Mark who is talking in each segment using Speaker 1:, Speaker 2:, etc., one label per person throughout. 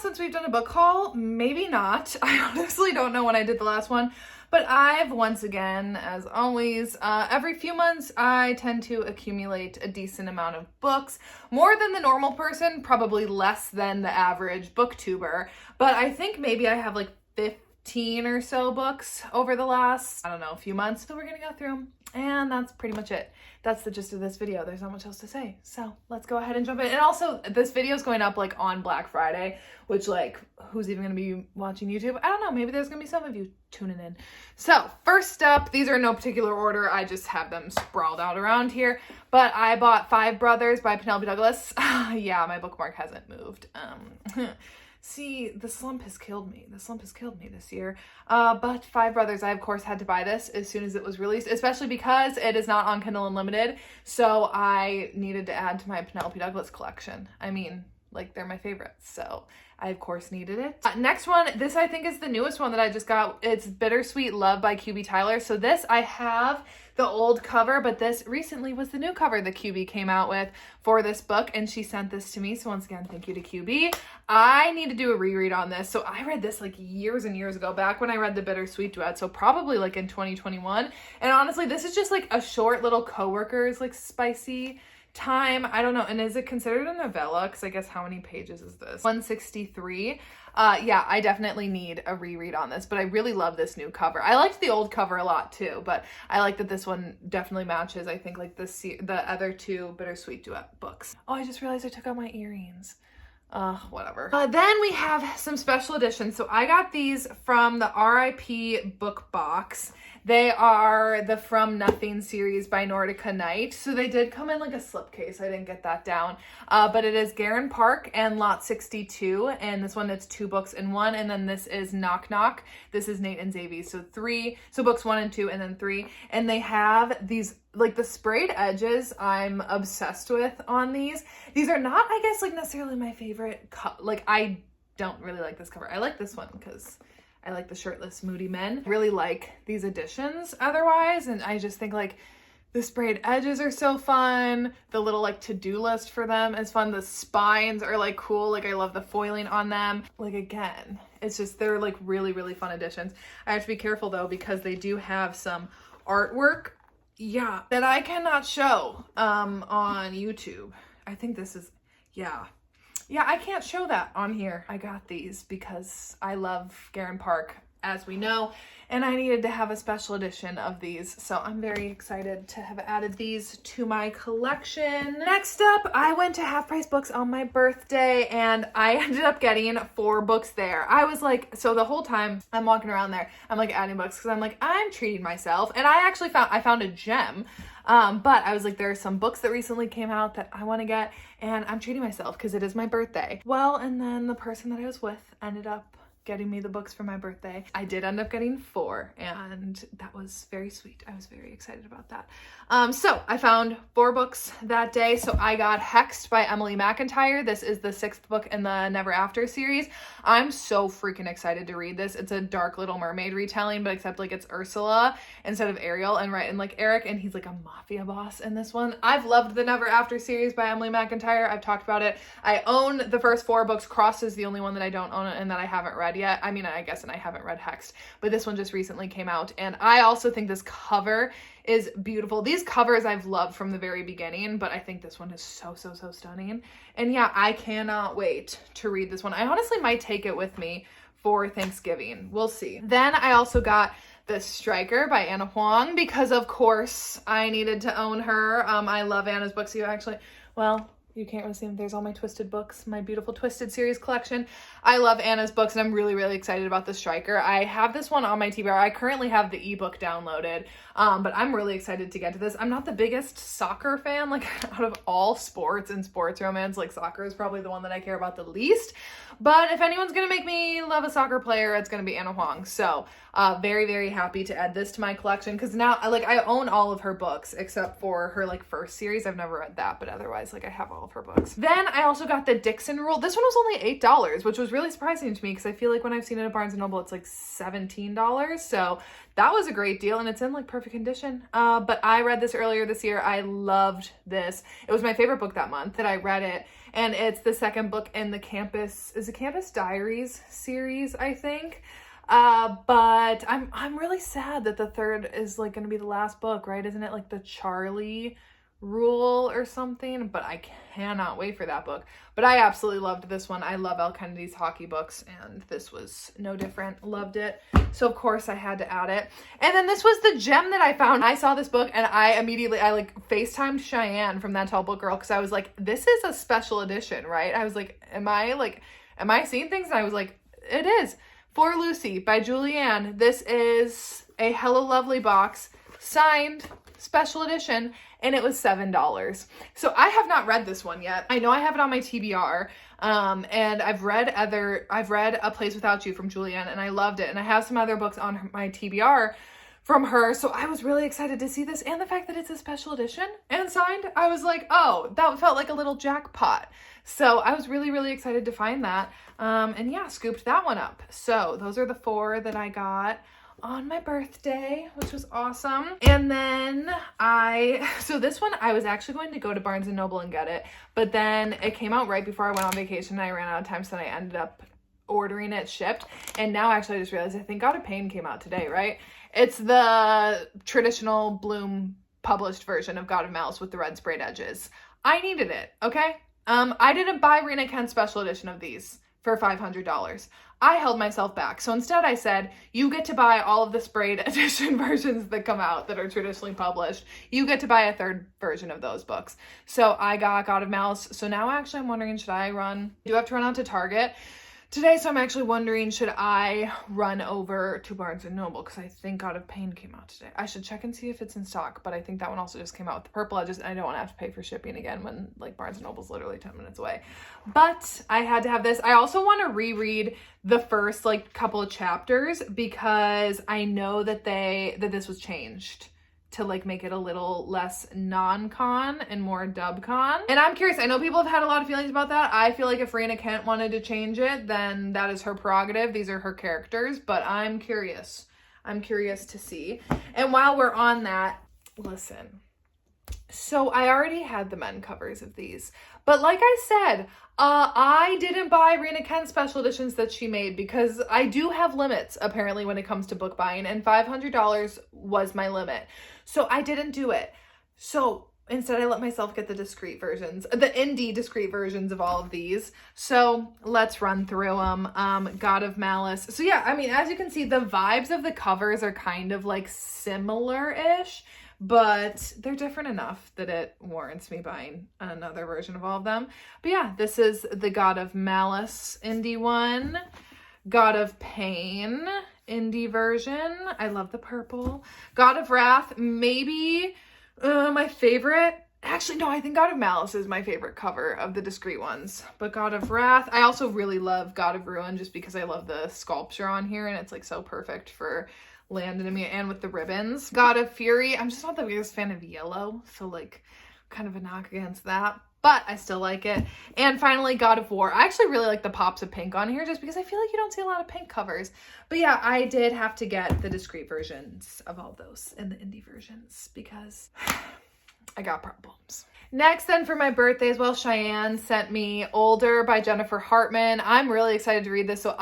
Speaker 1: since we've done a book haul? Maybe not. I honestly don't know when I did the last one, but I've once again, as always, every few months, I tend to accumulate a decent amount of books, more than the normal person, probably less than the average booktuber, but I think maybe I have like 15 or so books over the last, I don't know, few months, so we're gonna go through them. And that's pretty much it. That's the gist of this video. There's not much else to say. So let's go ahead and jump in. And also, this video is going up like on Black Friday, which like, who's even going to be watching YouTube? I don't know. Maybe there's going to be some of you tuning in. So first up, these are in no particular order. I just have them sprawled out around here. But I bought Five Brothers by Penelope Douglas. Yeah, my bookmark hasn't moved. See, the slump has killed me. The slump has killed me this year. But Five Brothers, I of course had to buy this as soon as it was released, especially because it is not on Kindle Unlimited. So I needed to add to my Penelope Douglas collection. I mean, like, they're my favorites. So I of course needed it. Next one, this I think is the newest one that I just got. It's Bittersweet Love by QB Tyler. So this, I have the old cover, but this recently was the new cover that QB came out with for this book, and she sent this to me. So once again, thank you to QB. I need to do a reread on this. So I read this like years and years ago, back when I read the Bittersweet Duet. So probably like in 2021. And honestly, this is just like a short little coworkers, like spicy time. I don't know. And is it considered a novella? Because I guess how many pages is this? 163. Yeah, I definitely need a reread on this, but I really love this new cover. I liked the old cover a lot too, but I like that this one definitely matches, I think, like the other two Bittersweet Duet books. Oh, I just realized I took out my earrings. Whatever. Then we have some special editions. So I got these from the RIP book box. They are the From Nothing series by Nordica Knight. So they did come in like a slipcase. I didn't get that down. But it is Garen Park and Lot 62. And this one, it's 2 books in one. And then this is Knock Knock. This is Nate and Zavy. So 3. So books 1 and 2 and then 3. And they have these, like the sprayed edges, I'm obsessed with on these. These are not, I guess, like necessarily my favorite. Like, I don't really like this cover. I like this one because I like the shirtless moody men. I really like these editions otherwise, and I just think like the sprayed edges are so fun. The little like to-do list for them is fun. The spines are like cool. Like, I love the foiling on them. Like, again, it's just, they're like really, really fun editions. I have to be careful though, because they do have some artwork, yeah, that I cannot show on YouTube. I think this is, yeah, I can't show that on here. I got these because I love Garen Park, as we know, and I needed to have a special edition of these. So I'm very excited to have added these to my collection. Next up, I went to Half Price Books on my birthday, and I ended up getting 4 books there. I was like, so the whole time I'm walking around there, I'm like adding books because I'm like, I'm treating myself. And I actually found a gem. But I was like, there are some books that recently came out that I want to get, and I'm treating myself because it is my birthday. Well, and then the person that I was with ended up getting me the books for my birthday. I did end up getting 4, and that was very sweet. I was very excited about that. So I found 4 books that day. So I got Hexed by Emily McIntyre. This is the 6th book in the Never After series. I'm so freaking excited to read this. It's a Dark Little Mermaid retelling, but except like it's Ursula instead of Ariel, and like Eric, and he's like a mafia boss in this one. I've loved the Never After series by Emily McIntyre. I've talked about it. I own the first 4 books. Cross is the only one that I don't own and that I haven't read yet. I mean, I guess, and I haven't read Hexed, but this one just recently came out, and I also think this cover is beautiful. These covers I've loved from the very beginning, but I think this one is so stunning. And yeah, I cannot wait to read this one. I honestly might take it with me for Thanksgiving. We'll see. Then I also got The Striker by Anna Huang, because of course I needed to own her. I love Anna's books. You actually, well, you can't really see them. There's all my Twisted books, my beautiful Twisted series collection. I love Anna's books, and I'm really excited about The Striker. I have this one on my TBR. I currently have the ebook downloaded, but I'm really excited to get to this. I'm not the biggest soccer fan, like out of all sports and sports romance, like soccer is probably the one that I care about the least. But if anyone's gonna make me love a soccer player, it's gonna be Anna Huang. So very happy to add this to my collection, because now like I own all of her books except for her like first series. I've never read that, but otherwise like I have all of her books. Then I also got the Dixon Rule. This one was only $8, which was really surprising to me because I feel like when I've seen it at Barnes & Noble, it's like $17. So that was a great deal, and it's in like perfect condition. But I read this earlier this year. I loved this. It was my favorite book that month that I read it. And it's the second book in the Campus Diaries series, I think. But I'm really sad that the third is like going to be the last book, right? Isn't it like the Charlie Rule or something? But I cannot wait for that book. But I absolutely loved this one. I love Elle Kennedy's hockey books, and this was no different. Loved it. So of course I had to add it. And then this was the gem that I found. I saw this book and I like FaceTimed Cheyenne from That Tall Book Girl because I was like, this is a special edition, right? I was like, am I seeing things? And I was like, it is. For Lucy by Julianne. This is a Hello Lovely box, signed, special edition, and it was $7. So I have not read this one yet. I know I have it on my TBR, and I've read A Place Without You from Julianne, and I loved it. And I have some other books on my TBR from her, so I was really excited to see this, and the fact that it's a special edition and signed, I was like, oh, that felt like a little jackpot. So I was really, really excited to find that, and yeah, scooped that one up. So those are the 4 that I got on my birthday, which was awesome. And then so this one, I was actually going to go to Barnes & Noble and get it, but then it came out right before I went on vacation, and I ran out of time, so then I ended up ordering it shipped. And now actually I just realized, I think God of Pain came out today, right? It's the traditional Bloom published version of God of Malice with the red sprayed edges. I needed it, okay? I didn't buy Rina Kent's special edition of these for $500. I held myself back. So instead I said, you get to buy all of the sprayed edition versions that come out that are traditionally published. You get to buy a third version of those books. So I got God of Malice. So now actually I'm wondering, do I have to run out to Target today? So I'm actually wondering, should I run over to Barnes & Noble? Because I think God of Pain came out today. I should check and see if it's in stock, but I think that one also just came out with the purple edges. I don't want to have to pay for shipping again when like Barnes & Noble's literally 10 minutes away. But I had to have this. I also want to reread the first like couple of chapters because I know that this was changed to like make it a little less non-con and more dub-con. And I'm curious, I know people have had a lot of feelings about that. I feel like if Rina Kent wanted to change it, then that is her prerogative. These are her characters, but I'm curious. I'm curious to see. And while we're on that, listen. So I already had the men covers of these, but like I said, I didn't buy Rina Kent special editions that she made because I do have limits apparently when it comes to book buying, and $500 was my limit. So I didn't do it. So instead I let myself get the discreet versions, the indie discreet versions of all of these. So let's run through them. God of Malice. So yeah, I mean, as you can see, the vibes of the covers are kind of like similar-ish, but they're different enough that it warrants me buying another version of all of them. But yeah, this is the God of Malice indie one. God of Pain indie version. I love the purple. God of Wrath, maybe my favorite. Actually, no, I think God of Malice is my favorite cover of the discreet ones. But God of Wrath, I also really love God of Ruin just because I love the sculpture on here and it's like so perfect for Landon and me, and with the ribbons. God of Fury, I'm just not the biggest fan of yellow, so like kind of a knock against that, but I still like it. And finally, God of War. I actually really like the pops of pink on here just because I feel like you don't see a lot of pink covers. But yeah, I did have to get the discreet versions of all those and the indie versions because I got problems. Next then for my birthday as well, Cheyenne sent me Older by Jennifer Hartman. I'm really excited to read this. So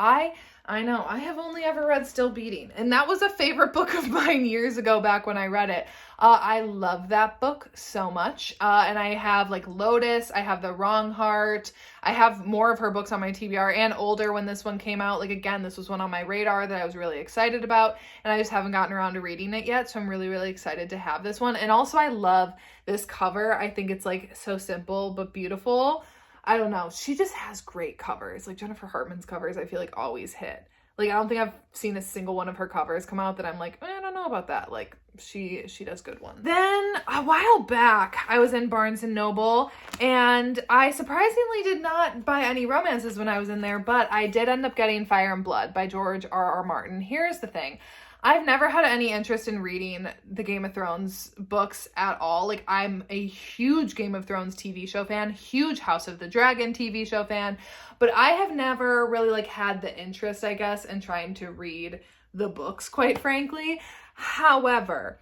Speaker 1: I know, I have only ever read Still Beating, and that was a favorite book of mine years ago back when I read it. I love that book so much, and I have like Lotus, I have The Wrong Heart, I have more of her books on my TBR, and Older when this one came out. Like again, this was one on my radar that I was really excited about, and I just haven't gotten around to reading it yet, so I'm really, really excited to have this one. And also I love this cover. I think it's like so simple but beautiful. I don't know. She just has great covers. Like Jennifer Hartman's covers, I feel like always hit. Like I don't think I've seen a single one of her covers come out that I'm like, I don't know about that. Like she does good ones. Then a while back, I was in Barnes & Noble and I surprisingly did not buy any romances when I was in there, but I did end up getting Fire and Blood by George R.R. Martin. Here's the thing. I've never had any interest in reading the Game of Thrones books at all. Like, I'm a huge Game of Thrones TV show fan, huge House of the Dragon TV show fan, but I have never really like had the interest, I guess, in trying to read the books, quite frankly. However,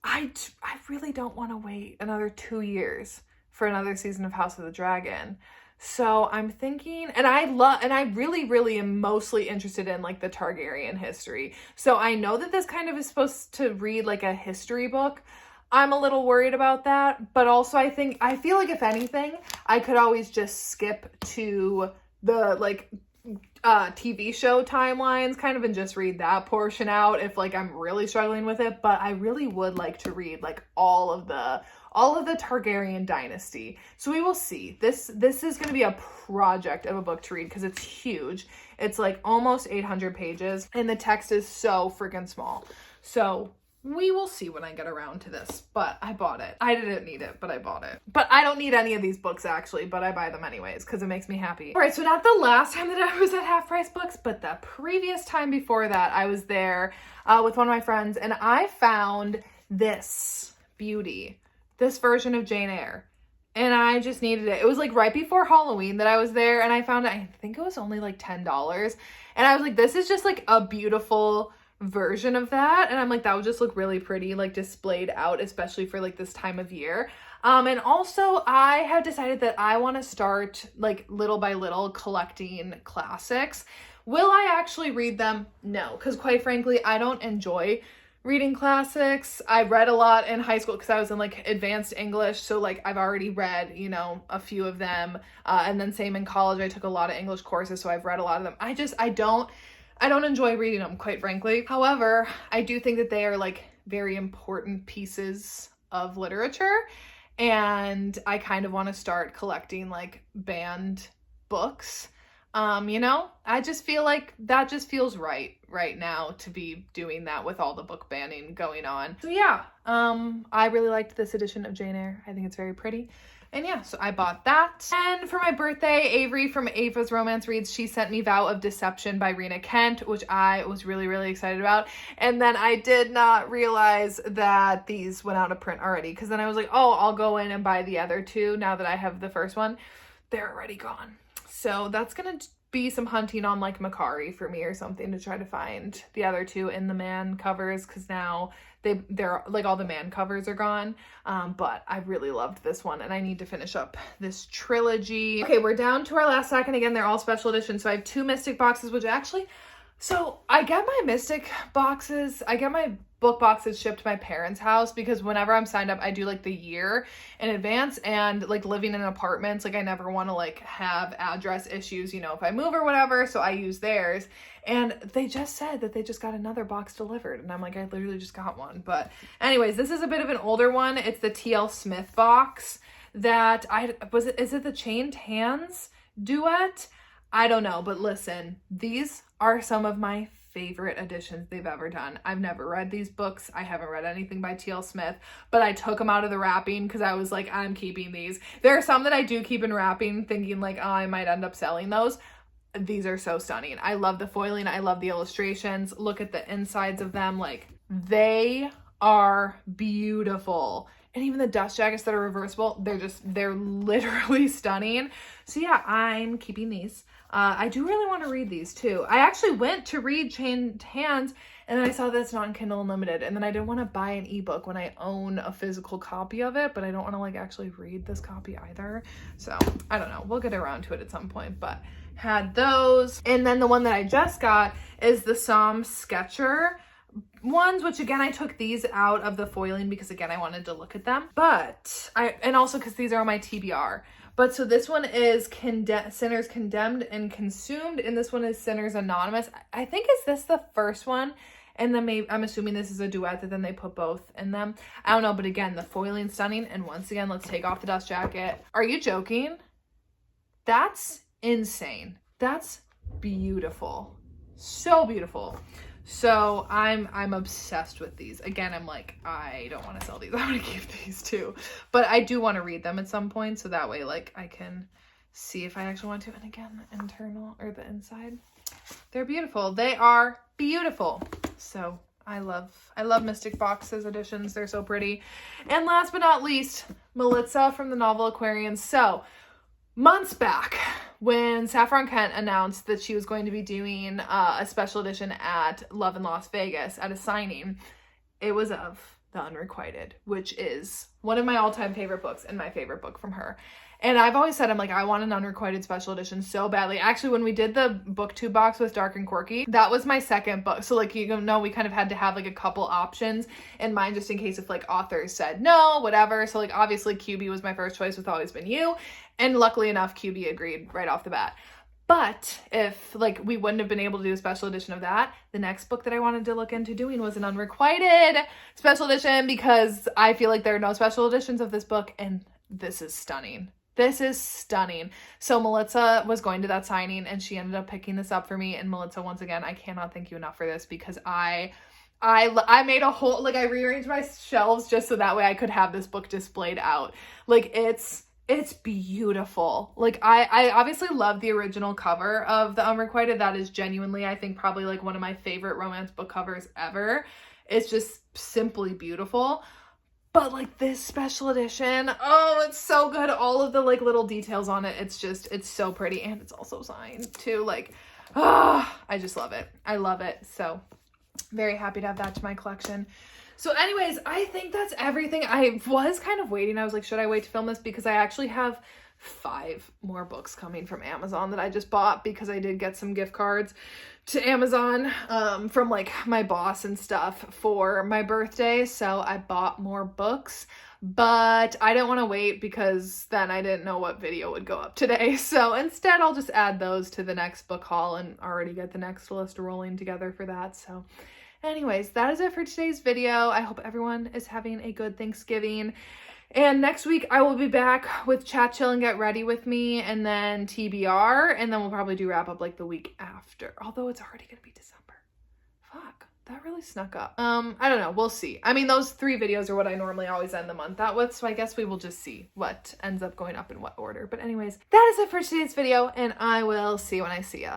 Speaker 1: I really don't want to wait another 2 years for another season of House of the Dragon. So I'm thinking, and I really am mostly interested in like the Targaryen history. So I know that this kind of is supposed to read like a history book. I'm a little worried about that, but also I feel like if anything, I could always just skip to the like TV show timelines kind of and just read that portion out if like I'm really struggling with it. But I really would like to read like all of the Targaryen dynasty. So we will see. This is going to be a project of a book to read because it's huge. It's like almost 800 pages and the text is so freaking small. So we will see when I get around to this, but I bought it. I didn't need it, but I bought it. But I don't need any of these books actually, but I buy them anyways because it makes me happy. All right, so not the last time that I was at Half Price Books, but the previous time before that, I was there with one of my friends and I found this beauty, this version of Jane Eyre. And I just needed it. It was like right before Halloween that I was there and I found it. I think it was only like $10. And I was like, this is just like a beautiful version of that, and I'm like, that would just look really pretty like displayed out, especially for like this time of year. And also I have decided that I want to start like little by little collecting classics. Will I actually read them? No, because quite frankly I don't enjoy reading classics. I read a lot in high school because I was in like advanced English, so like I've already read, you know, a few of them, and then same in college, I took a lot of English courses, so I've read a lot of them. I don't enjoy reading them, quite frankly. However, I do think that they are like very important pieces of literature, and I kind of want to start collecting like banned books. You know, I just feel like that just feels right now to be doing that with all the book banning going on. So yeah, I really liked this edition of Jane Eyre. I think it's very pretty. And yeah, so I bought that. And for my birthday, Avery from Ava's Romance Reads, she sent me Vow of Deception by Rina Kent, which I was really excited about. And then I did not realize that these went out of print already, because then I was like, oh, I'll go in and buy the other two now that I have the first one. They're already gone. So that's going to be some hunting on like Macari for me or something to try to find the other two in the man covers, because now they're like all the man covers are gone. But I really loved this one and I need to finish up this trilogy. Okay, we're down to our last stack, and again, they're all special editions. So I have 2 Mystic boxes, which actually, so I get my Mystic boxes, I get my book boxes shipped to my parents' house because whenever I'm signed up, I do like the year in advance, and like living in apartments, like I never want to like have address issues, you know, if I move or whatever, so I use theirs. And they just said that they just got another box delivered, and I'm like, I literally just got one. But anyways, this is a bit of an older one. It's the T.L. Smith box that is it the Chained Hands duet? I don't know, but listen, these are some of my favorite editions they've ever done. I've never read these books. I haven't read anything by T.L. Smith, but I took them out of the wrapping because I was like, I'm keeping these. There are some that I do keep in wrapping thinking like, oh, I might end up selling those. These are so stunning. I love the foiling. I love the illustrations. Look at the insides of them. Like, they are beautiful. And even the dust jackets that are reversible, they're literally stunning. So yeah, I'm keeping these. I do really want to read these too. I actually went to read Chained Hands, and then I saw that it's not in Kindle Unlimited, and then I didn't want to buy an ebook when I own a physical copy of it, but I don't want to like actually read this copy either. So I don't know. We'll get around to it at some point, but had those. And then the one that I just got is the Psalm Sketcher ones, which again, I took these out of the foiling because again, I wanted to look at them, and also because these are on my TBR. But so this one is Sinners Condemned and Consumed, and this one is Sinners Anonymous. I think, is this the first one? And then maybe, I'm assuming this is a duet that then they put both in them. I don't know, but again, the foiling stunning. And once again, let's take off the dust jacket. Are you joking? That's insane. That's beautiful. So beautiful. So I'm obsessed with these. Again, I'm like, I don't want to sell these. I want to keep these too. But I do want to read them at some point, so that way like I can see if I actually want to. And again, the internal or the inside, they're beautiful. They are beautiful. So I love Mystic Boxes editions. They're so pretty. And last but not least, Melissa from the novel Aquarian. So, months back, when Saffron Kent announced that she was going to be doing a special edition at Love in Las Vegas at a signing, it was of The Unrequited, which is one of my all-time favorite books and my favorite book from her. And I've always said, I'm like, I want an unrequited special edition so badly. Actually, when we did the booktube box with Dark and Quirky, that was my second book. So like, you know, we kind of had to have like a couple options in mind just in case if like authors said no, whatever. So like, obviously QB was my first choice with Always Been You. And luckily enough, QB agreed right off the bat. But if like we wouldn't have been able to do a special edition of that, the next book that I wanted to look into doing was an unrequited special edition, because I feel like there are no special editions of this book, and this is stunning. This is stunning. So Melissa was going to that signing and she ended up picking this up for me. And Melissa, once again, I cannot thank you enough for this, because I made a whole, like I rearranged my shelves just so that way I could have this book displayed out. Like it's beautiful. Like I obviously love the original cover of The Unrequited. That is genuinely, I think, probably like one of my favorite romance book covers ever. It's just simply beautiful. But like this special edition, oh, it's so good. All of the like little details on it. It's so pretty. And it's also signed too. Like, I just love it. I love it. So very happy to have that to my collection. So anyways, I think that's everything. I was kind of waiting. I was like, should I wait to film this? Because I actually have 5 more books coming from Amazon that I just bought, because I did get some gift cards to Amazon from like my boss and stuff for my birthday. So I bought more books, but I didn't want to wait because then I didn't know what video would go up today. So instead I'll just add those to the next book haul and already get the next list rolling together for that. So anyways, that is it for today's video. I hope everyone is having a good Thanksgiving. And next week I will be back with Chat Chill and Get Ready With Me, and then TBR, and then we'll probably do wrap up like the week after. Although it's already gonna be December. Fuck, that really snuck up. I don't know, we'll see. I mean, those 3 videos are what I normally always end the month out with, so I guess we will just see what ends up going up in what order. But anyways, that is it for today's video, and I will see you when I see ya.